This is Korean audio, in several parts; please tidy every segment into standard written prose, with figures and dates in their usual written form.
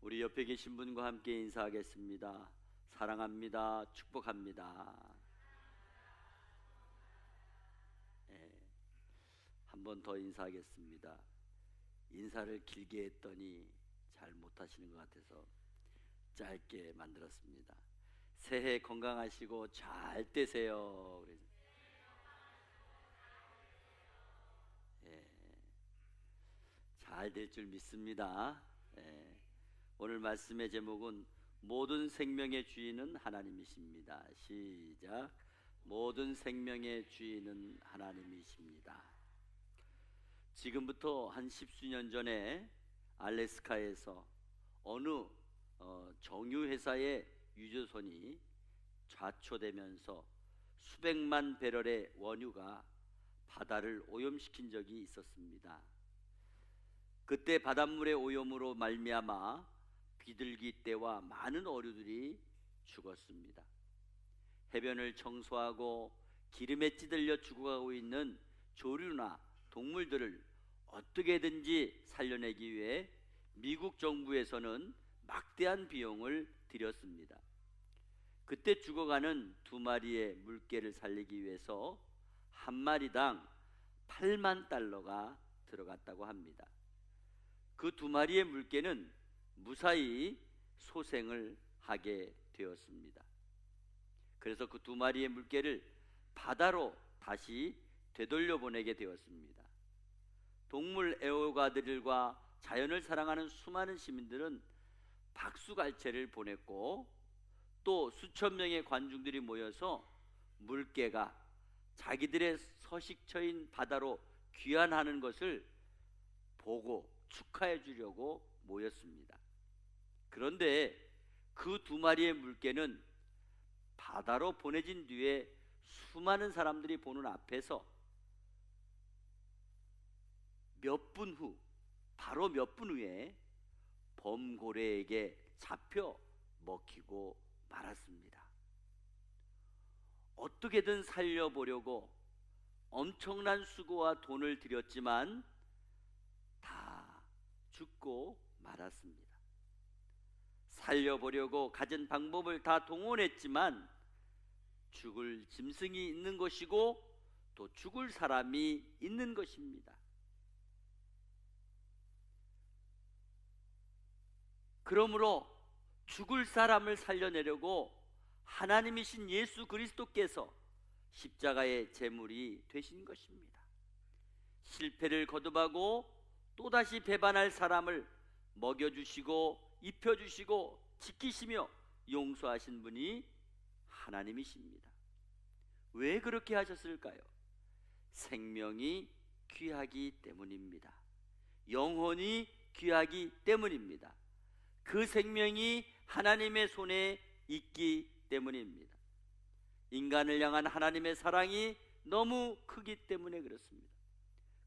우리 옆에 계신 분과 함께 인사하겠습니다. 사랑합니다. 축복합니다. 한 번 더 인사하겠습니다. 인사를 길게 했더니 잘 못하시는 것 같아서 짧게 만들었습니다. 새해 건강하시고 잘 되세요. 잘 될 줄 믿습니다. 오늘 말씀의 제목은 모든 생명의 주인은 하나님이십니다. 시작. 모든 생명의 주인은 하나님이십니다. 지금부터 한 십수년 전에 알래스카에서 어느 정유회사의 유조선이 좌초되면서 수백만 배럴의 원유가 바다를 오염시킨 적이 있었습니다. 그때 바닷물의 오염으로 말미암아 비둘기 떼와 많은 어류들이 죽었습니다. 해변을 청소하고 기름에 찌들려 죽어가고 있는 조류나 동물들을 어떻게든지 살려내기 위해 미국 정부에서는 막대한 비용을 들였습니다. 그때 죽어가는 2마리의 물개를 살리기 위해서 한 마리당 8만 달러가 들어갔다고 합니다. 그 2마리의 물개는 무사히 소생을 하게 되었습니다. 그래서 그 2마리의 물개를 바다로 다시 되돌려 보내게 되었습니다. 동물 애호가들과 자연을 사랑하는 수많은 시민들은 박수갈채를 보냈고, 또 수천 명의 관중들이 모여서 물개가 자기들의 서식처인 바다로 귀환하는 것을 보고 축하해 주려고 모였습니다. 그런데 그 2마리의 물개는 바다로 보내진 뒤에 수많은 사람들이 보는 앞에서 바로 몇 분 후에 범고래에게 잡혀 먹히고 말았습니다. 어떻게든 살려보려고 엄청난 수고와 돈을 들였지만 다 죽고 말았습니다. 살려보려고 가진 방법을 다 동원했지만 죽을 짐승이 있는 것이고 또 죽을 사람이 있는 것입니다. 그러므로 죽을 사람을 살려내려고 하나님이신 예수 그리스도께서 십자가의 제물이 되신 것입니다. 실패를 거듭하고 또다시 배반할 사람을 먹여주시고 입혀주시고 지키시며 용서하신 분이 하나님이십니다. 왜 그렇게 하셨을까요? 생명이 귀하기 때문입니다. 영혼이 귀하기 때문입니다. 그 생명이 하나님의 손에 있기 때문입니다. 인간을 향한 하나님의 사랑이 너무 크기 때문에 그렇습니다.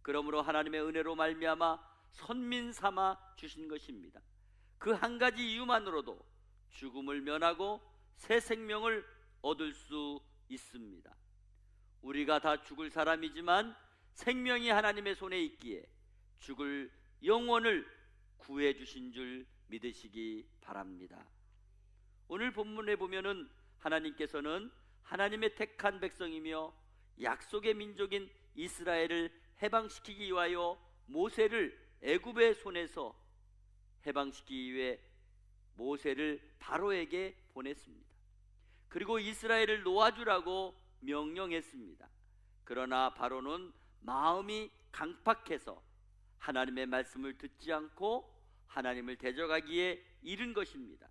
그러므로 하나님의 은혜로 말미암아 선민 삼아 주신 것입니다. 그 한 가지 이유만으로도 죽음을 면하고 새 생명을 얻을 수 있습니다. 우리가 다 죽을 사람이지만 생명이 하나님의 손에 있기에 죽을 영혼을 구해 주신 줄 믿으시기 바랍니다. 오늘 본문에 보면은 하나님께서는 하나님의 택한 백성이며 약속의 민족인 이스라엘을 해방시키기 위하여 모세를 애굽의 손에서 해방시키기 위해 모세를 바로에게 보냈습니다. 그리고 이스라엘을 놓아주라고 명령했습니다. 그러나 바로는 마음이 강팍해서 하나님의 말씀을 듣지 않고 하나님을 대적하기에 이른 것입니다.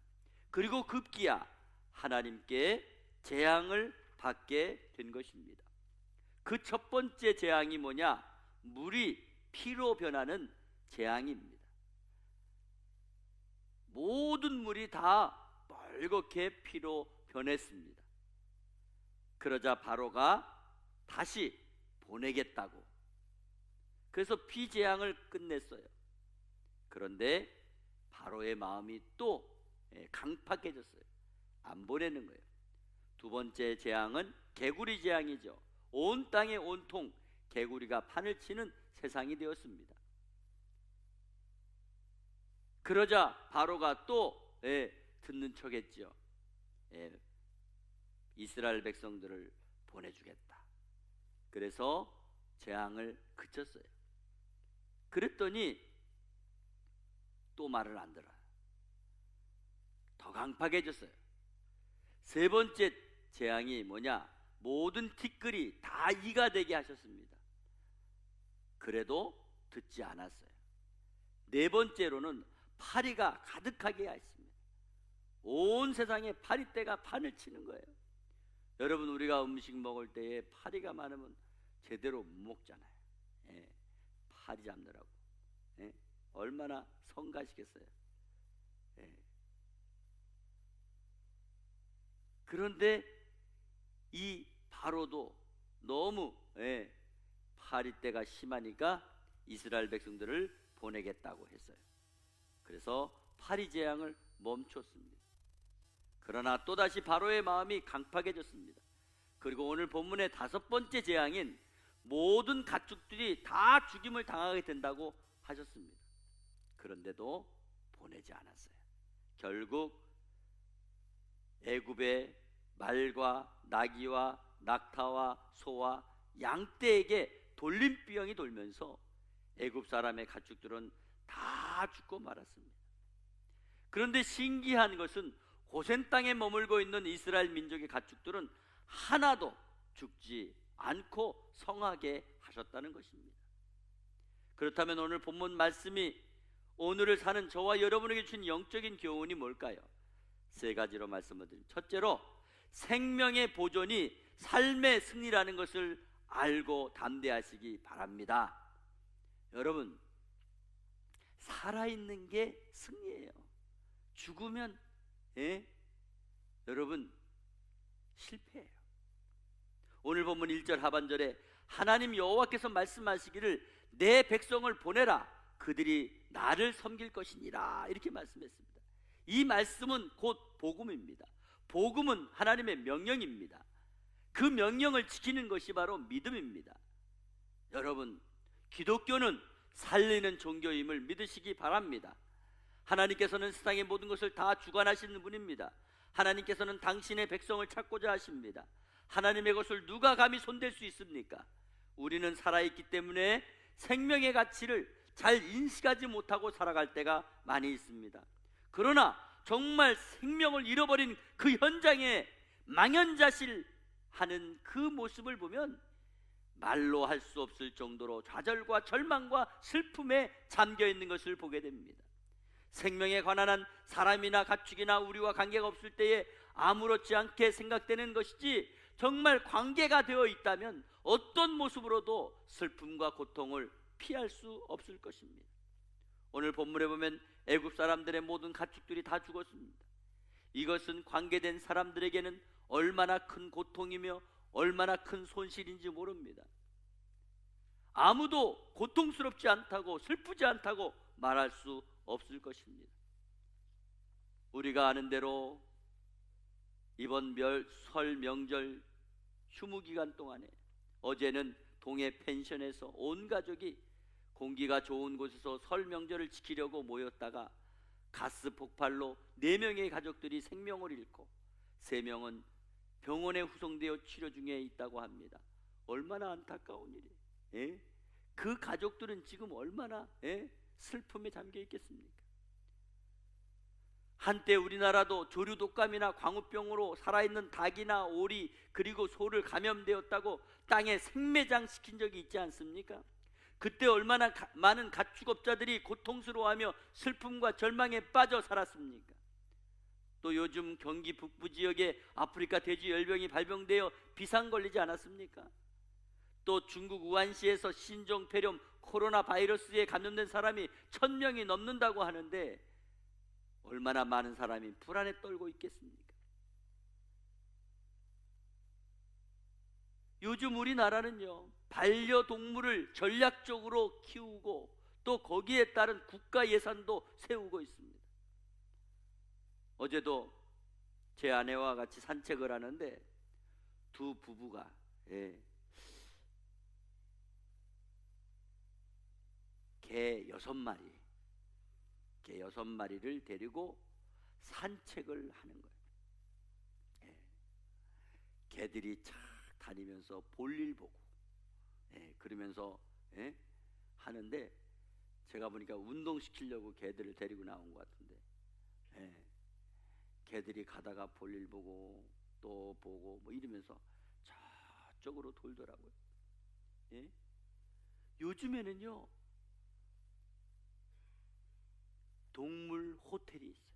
그리고 급기야 하나님께 재앙을 받게 된 것입니다. 그 첫 번째 재앙이 뭐냐? 물이 피로 변하는 재앙입니다. 모든 물이 다 빨갛게 피로 변했습니다. 그러자 바로가 다시 보내겠다고, 그래서 피재앙을 끝냈어요. 그런데 바로의 마음이 또 강팍해졌어요. 안 보내는 거예요. 두 번째 재앙은 개구리 재앙이죠. 온 땅에 온통 개구리가 판을 치는 세상이 되었습니다. 그러자 바로가 또 듣는 척했죠. 이스라엘 백성들을 보내주겠다. 그래서 재앙을 그쳤어요. 그랬더니 또 말을 안 들어요. 더 강팍해졌어요. 세 번째 재앙이 뭐냐? 모든 티끌이 다 이가 되게 하셨습니다. 그래도 듣지 않았어요. 네 번째로는 파리가 가득하게 했습니다. 온 세상에 파리떼가 판을 치는 거예요. 여러분, 우리가 음식 먹을 때에 파리가 많으면 제대로 못 먹잖아요. 파리 잡느라고 얼마나 성가시겠어요. 그런데 이 바로도 너무 파리떼가 심하니까 이스라엘 백성들을 보내겠다고 했어요. 그래서 파리 재앙을 멈췄습니다. 그러나 또다시 바로의 마음이 강팍해졌습니다. 그리고 오늘 본문의 다섯 번째 재앙인 모든 가축들이 다 죽임을 당하게 된다고 하셨습니다. 그런데도 보내지 않았어요. 결국 애굽의 말과 나귀와 낙타와 소와 양떼에게 돌림병이 돌면서 애굽 사람의 가축들은 다 죽고 말았습니다. 그런데 신기한 것은 고센 땅에 머물고 있는 이스라엘 민족의 가축들은 하나도 죽지 않고 성하게 하셨다는 것입니다. 그렇다면 오늘 본문 말씀이 오늘을 사는 저와 여러분에게 주신 영적인 교훈이 뭘까요? 세 가지로 말씀을 드립니다. 첫째로, 생명의 보존이 삶의 승리라는 것을 알고 담대하시기 바랍니다. 여러분, 살아있는 게 승리예요. 죽으면 여러분 실패해요. 오늘 본문 1절 하반절에 하나님 여호와께서 말씀하시기를 내 백성을 보내라 그들이 나를 섬길 것이니라 이렇게 말씀했습니다. 이 말씀은 곧 복음입니다. 복음은 하나님의 명령입니다. 그 명령을 지키는 것이 바로 믿음입니다. 여러분, 기독교는 살리는 종교임을 믿으시기 바랍니다. 하나님께서는 세상의 모든 것을 다 주관하시는 분입니다. 하나님께서는 당신의 백성을 찾고자 하십니다. 하나님의 것을 누가 감히 손댈 수 있습니까? 우리는 살아있기 때문에 생명의 가치를 잘 인식하지 못하고 살아갈 때가 많이 있습니다. 그러나 정말 생명을 잃어버린 그 현장에 망연자실하는 그 모습을 보면 말로 할 수 없을 정도로 좌절과 절망과 슬픔에 잠겨 있는 것을 보게 됩니다. 생명에 관한 한 사람이나 가축이나 우리와 관계가 없을 때에 아무렇지 않게 생각되는 것이지, 정말 관계가 되어 있다면 어떤 모습으로도 슬픔과 고통을 피할 수 없을 것입니다. 오늘 본문에 보면 애굽 사람들의 모든 가축들이 다 죽었습니다. 이것은 관계된 사람들에게는 얼마나 큰 고통이며 얼마나 큰 손실인지 모릅니다. 아무도 고통스럽지 않다고 슬프지 않다고 말할 수 없을 것입니다. 우리가 아는 대로 이번 설 명절 휴무 기간 동안에 어제는 동해 펜션에서 온 가족이 공기가 좋은 곳에서 설 명절을 지키려고 모였다가 가스 폭발로 4명의 가족들이 생명을 잃고 3명은 병원에 후송되어 치료 중에 있다고 합니다. 얼마나 안타까운 일이에요. 그 가족들은 지금 얼마나 슬픔에 잠겨 있겠습니까? 한때 우리나라도 조류 독감이나 광우병으로 살아있는 닭이나 오리 그리고 소를 감염되었다고 땅에 생매장 시킨 적이 있지 않습니까? 그때 얼마나 많은 가축업자들이 고통스러워하며 슬픔과 절망에 빠져 살았습니까? 또 요즘 경기 북부 지역에 아프리카 돼지 열병이 발병되어 비상 걸리지 않았습니까? 또 중국 우한시에서 신종폐렴 코로나 바이러스에 감염된 사람이 1000명이 넘는다고 하는데 얼마나 많은 사람이 불안에 떨고 있겠습니까? 요즘 우리나라는요, 반려동물을 전략적으로 키우고 또 거기에 따른 국가 예산도 세우고 있습니다. 어제도 제 아내와 같이 산책을 하는데 두 부부가 개 6마리 개 6마리를 데리고 산책을 하는 거예요. 예. 개들이 착 다니면서 볼일 보고, 그러면서 하는데, 제가 보니까 운동시키려고 개들을 데리고 나온 것 같은데, 개들이 가다가 볼일 보고 또 보고 뭐 이러면서 저쪽으로 돌더라고요. 요즘에는요, 동물 호텔이 있어요.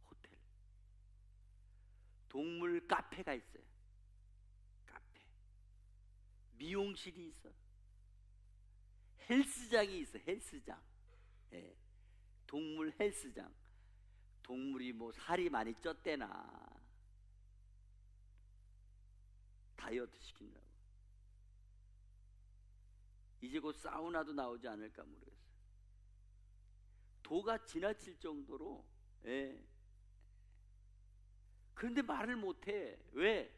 호텔. 동물 카페가 있어요. 카페. 미용실이 있어. 헬스장이 있어. 헬스장. 동물 헬스장. 동물이 뭐 살이 많이 쪘대나 다이어트 시키느라고. 이제 곧 사우나도 나오지 않을까 모르겠어요. 도가 지나칠 정도로. 그런데 말을 못해. 왜?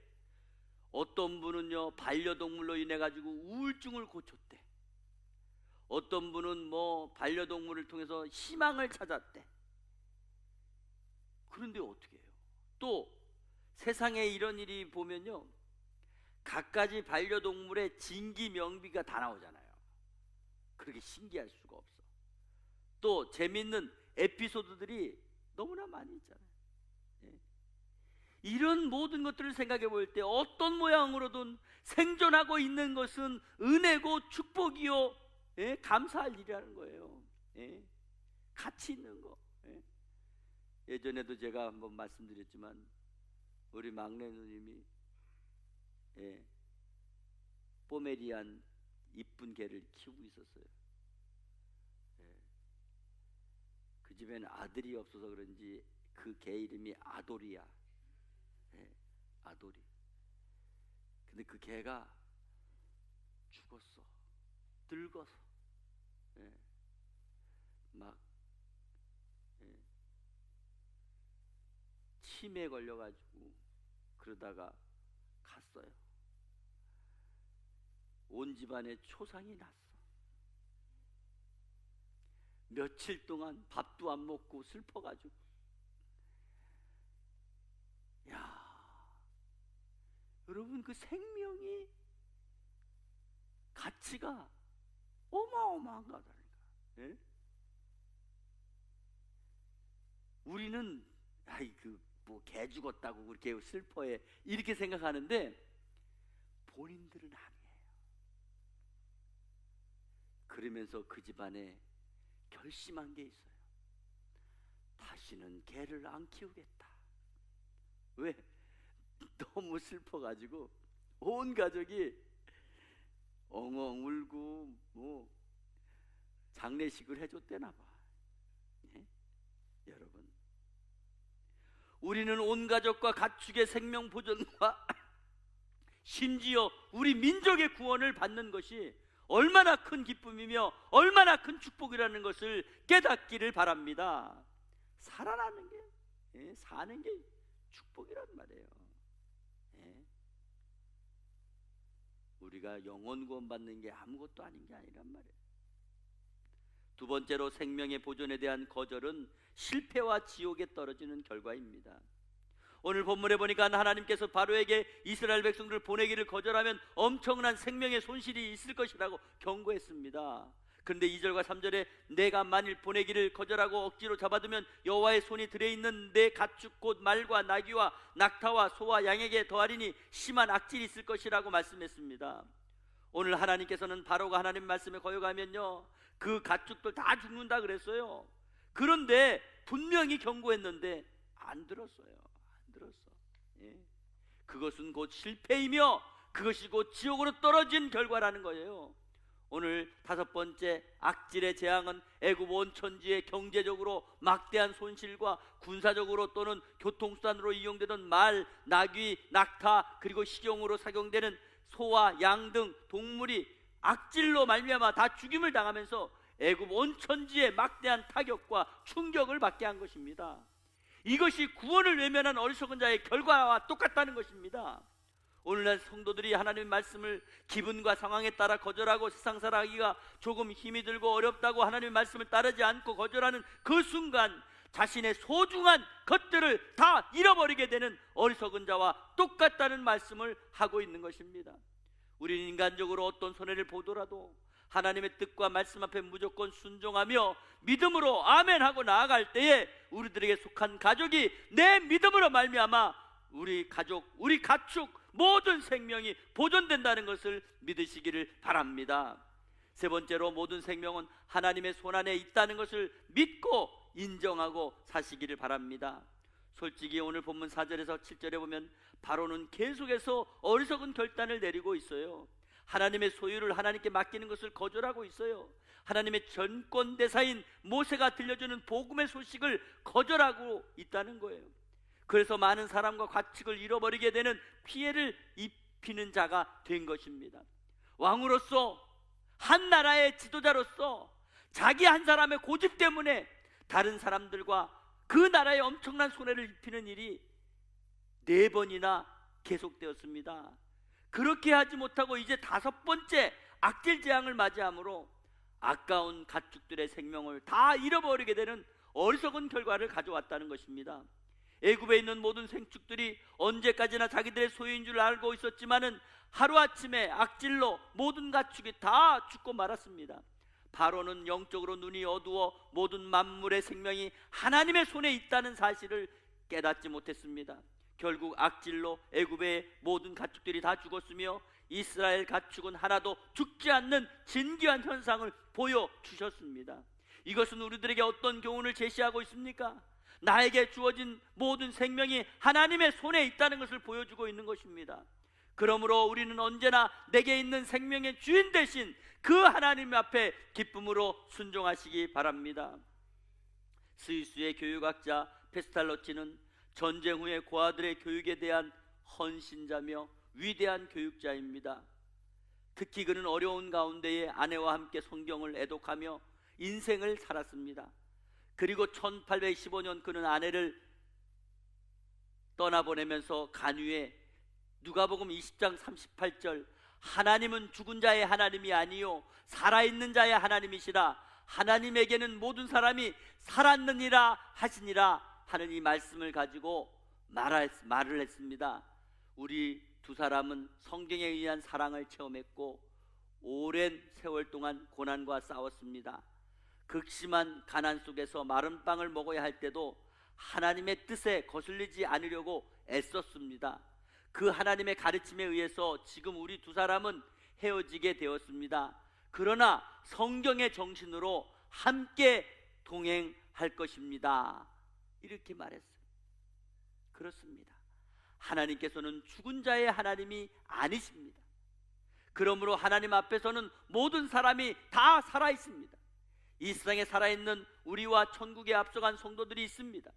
어떤 분은요, 반려동물로 인해 가지고 우울증을 고쳤대. 어떤 분은 뭐 반려동물을 통해서 희망을 찾았대. 그런데 어떻게 해요? 또 세상에 이런 일이 보면요, 갖가지 반려동물의 진기 명비가 다 나오잖아요. 그렇게 신기할 수가 없어. 또 재밌는 에피소드들이 너무나 많이 있잖아요. 이런 모든 것들을 생각해 볼 때 어떤 모양으로든 생존하고 있는 것은 은혜고 축복이요, 감사할 일이라는 거예요. 가치 있는 거. 예전에도 제가 한번 말씀드렸지만, 우리 막내 누님이 포메리안 이쁜 개를 키우고 있었어요. 그 집에는 아들이 없어서 그런지 그 개 이름이 아돌이야. 아돌이. 근데 그 개가 죽었어. 늙어서. 막 치매에 걸려가지고 그러다가 갔어요. 온 집안에 초상이 났어. 며칠 동안 밥도 안 먹고 슬퍼가지고. 야, 여러분, 그 생명이 가치가 어마어마한 거다니까. 우리는 아이 그 뭐 개 죽었다고 그렇게 슬퍼해 이렇게 생각하는데, 본인들은 아니에요. 그러면서 그 집안에 결심한 게 있어요. 다시는 개를 안 키우겠다. 왜? 너무 슬퍼가지고 온 가족이 엉엉 울고 뭐 장례식을 해줬대나 봐. 여러분, 우리는 온 가족과 가축의 생명 보존과 심지어 우리 민족의 구원을 받는 것이 얼마나 큰 기쁨이며 얼마나 큰 축복이라는 것을 깨닫기를 바랍니다. 살아나는 게, 사는 게 축복이란 말이에요. 우리가 영원 구원 받는 게 아무것도 아닌 게 아니란 말이에요. 두 번째로, 생명의 보존에 대한 거절은 실패와 지옥에 떨어지는 결과입니다. 오늘 본문에 보니까 하나님께서 바로에게 이스라엘 백성들을 보내기를 거절하면 엄청난 생명의 손실이 있을 것이라고 경고했습니다. 그런데 2절과 3절에 내가 만일 보내기를 거절하고 억지로 잡아두면 여호와의 손이 들어있는 내 가축 곧 말과 나귀와 낙타와 소와 양에게 더하리니 심한 악질이 있을 것이라고 말씀했습니다. 오늘 하나님께서는 바로가 하나님 말씀에 거역하면요, 그 가축들 다 죽는다 그랬어요. 그런데 분명히 경고했는데 안 들었어요. 안 들었어. 그것은 곧 실패이며 그것이 곧 지옥으로 떨어진 결과라는 거예요. 오늘 다섯 번째 악질의 재앙은 애굽 온 천지의 경제적으로 막대한 손실과 군사적으로 또는 교통수단으로 이용되던 말, 나귀, 낙타, 그리고 식용으로 사용되는 소와 양 등 동물이 악질로 말미암아 다 죽임을 당하면서 애굽 온 천지에 막대한 타격과 충격을 받게 한 것입니다. 이것이 구원을 외면한 어리석은 자의 결과와 똑같다는 것입니다. 오늘날 성도들이 하나님의 말씀을 기분과 상황에 따라 거절하고 세상 살아가기가 조금 힘이 들고 어렵다고 하나님의 말씀을 따르지 않고 거절하는 그 순간 자신의 소중한 것들을 다 잃어버리게 되는 어리석은 자와 똑같다는 말씀을 하고 있는 것입니다. 우리는 인간적으로 어떤 손해를 보더라도 하나님의 뜻과 말씀 앞에 무조건 순종하며 믿음으로 아멘하고 나아갈 때에 우리들에게 속한 가족이 내 믿음으로 말미암아 우리 가족, 우리 가축 모든 생명이 보존된다는 것을 믿으시기를 바랍니다. 세 번째로, 모든 생명은 하나님의 손안에 있다는 것을 믿고 인정하고 사시기를 바랍니다. 솔직히 오늘 본문 4절에서 7절에 보면 바로는 계속해서 어리석은 결단을 내리고 있어요. 하나님의 소유를 하나님께 맡기는 것을 거절하고 있어요. 하나님의 전권대사인 모세가 들려주는 복음의 소식을 거절하고 있다는 거예요. 그래서 많은 사람과 가축을 잃어버리게 되는 피해를 입히는 자가 된 것입니다. 왕으로서, 한 나라의 지도자로서 자기 한 사람의 고집 때문에 다른 사람들과 그 나라에 엄청난 손해를 입히는 일이 4번이나 계속되었습니다. 그렇게 하지 못하고 이제 5번째 악질 재앙을 맞이하므로 아까운 가축들의 생명을 다 잃어버리게 되는 어리석은 결과를 가져왔다는 것입니다. 애굽에 있는 모든 생축들이 언제까지나 자기들의 소유인 줄 알고 있었지만은 하루아침에 악질로 모든 가축이 다 죽고 말았습니다. 바로는 영적으로 눈이 어두워 모든 만물의 생명이 하나님의 손에 있다는 사실을 깨닫지 못했습니다. 결국 악질로 애굽의 모든 가축들이 다 죽었으며 이스라엘 가축은 하나도 죽지 않는 진기한 현상을 보여주셨습니다. 이것은 우리들에게 어떤 교훈을 제시하고 있습니까? 나에게 주어진 모든 생명이 하나님의 손에 있다는 것을 보여주고 있는 것입니다. 그러므로 우리는 언제나 내게 있는 생명의 주인 되신 그 하나님 앞에 기쁨으로 순종하시기 바랍니다. 스위스의 교육학자 페스탈로치는 전쟁 후에 고아들의 교육에 대한 헌신자며 위대한 교육자입니다. 특히 그는 어려운 가운데에 아내와 함께 성경을 애독하며 인생을 살았습니다. 그리고 1815년 그는 아내를 떠나보내면서 간유에 누가복음 20장 38절 하나님은 죽은 자의 하나님이 아니요 살아있는 자의 하나님이시라 하나님에게는 모든 사람이 살았느니라 하시니라 하는 이 말씀을 가지고 말을 했습니다. 우리 두 사람은 성경에 의한 사랑을 체험했고 오랜 세월 동안 고난과 싸웠습니다. 극심한 가난 속에서 마른 빵을 먹어야 할 때도 하나님의 뜻에 거슬리지 않으려고 애썼습니다. 그 하나님의 가르침에 의해서 지금 우리 두 사람은 헤어지게 되었습니다. 그러나 성경의 정신으로 함께 동행할 것입니다. 이렇게 말했어요. 그렇습니다. 하나님께서는 죽은 자의 하나님이 아니십니다. 그러므로 하나님 앞에서는 모든 사람이 다 살아있습니다. 이 세상에 살아있는 우리와 천국에 앞서간 성도들이 있습니다.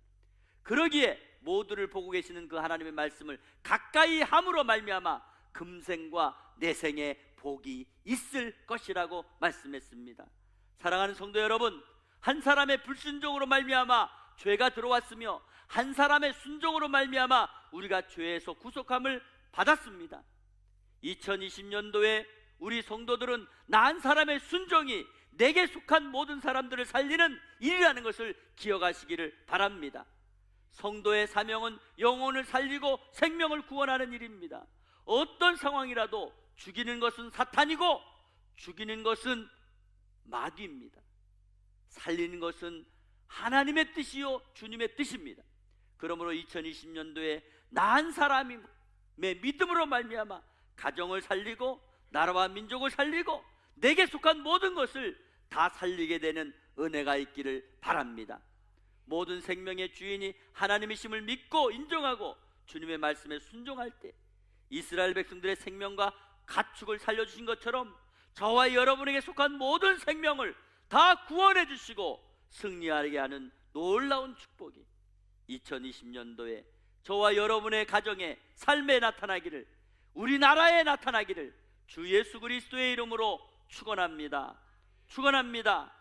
그러기에 모두를 보고 계시는 그 하나님의 말씀을 가까이 함으로 말미암아 금생과 내생에 복이 있을 것이라고 말씀했습니다. 사랑하는 성도 여러분, 한 사람의 불순종으로 말미암아 죄가 들어왔으며 한 사람의 순종으로 말미암아 우리가 죄에서 구속함을 받았습니다. 2020년도에 우리 성도들은 나 한 사람의 순종이 내게 속한 모든 사람들을 살리는 일이라는 것을 기억하시기를 바랍니다. 성도의 사명은 영혼을 살리고 생명을 구원하는 일입니다. 어떤 상황이라도 죽이는 것은 사탄이고 죽이는 것은 마귀입니다. 살리는 것은 하나님의 뜻이요 주님의 뜻입니다. 그러므로 2020년도에 나 한 사람의 믿음으로 말미암아 가정을 살리고 나라와 민족을 살리고 내게 속한 모든 것을 다 살리게 되는 은혜가 있기를 바랍니다. 모든 생명의 주인이 하나님이심을 믿고 인정하고 주님의 말씀에 순종할 때 이스라엘 백성들의 생명과 가축을 살려주신 것처럼 저와 여러분에게 속한 모든 생명을 다 구원해 주시고 승리하게 하는 놀라운 축복이 2020년도에 저와 여러분의 가정에 삶에 나타나기를, 우리나라에 나타나기를 주 예수 그리스도의 이름으로 축원합니다. 축원합니다.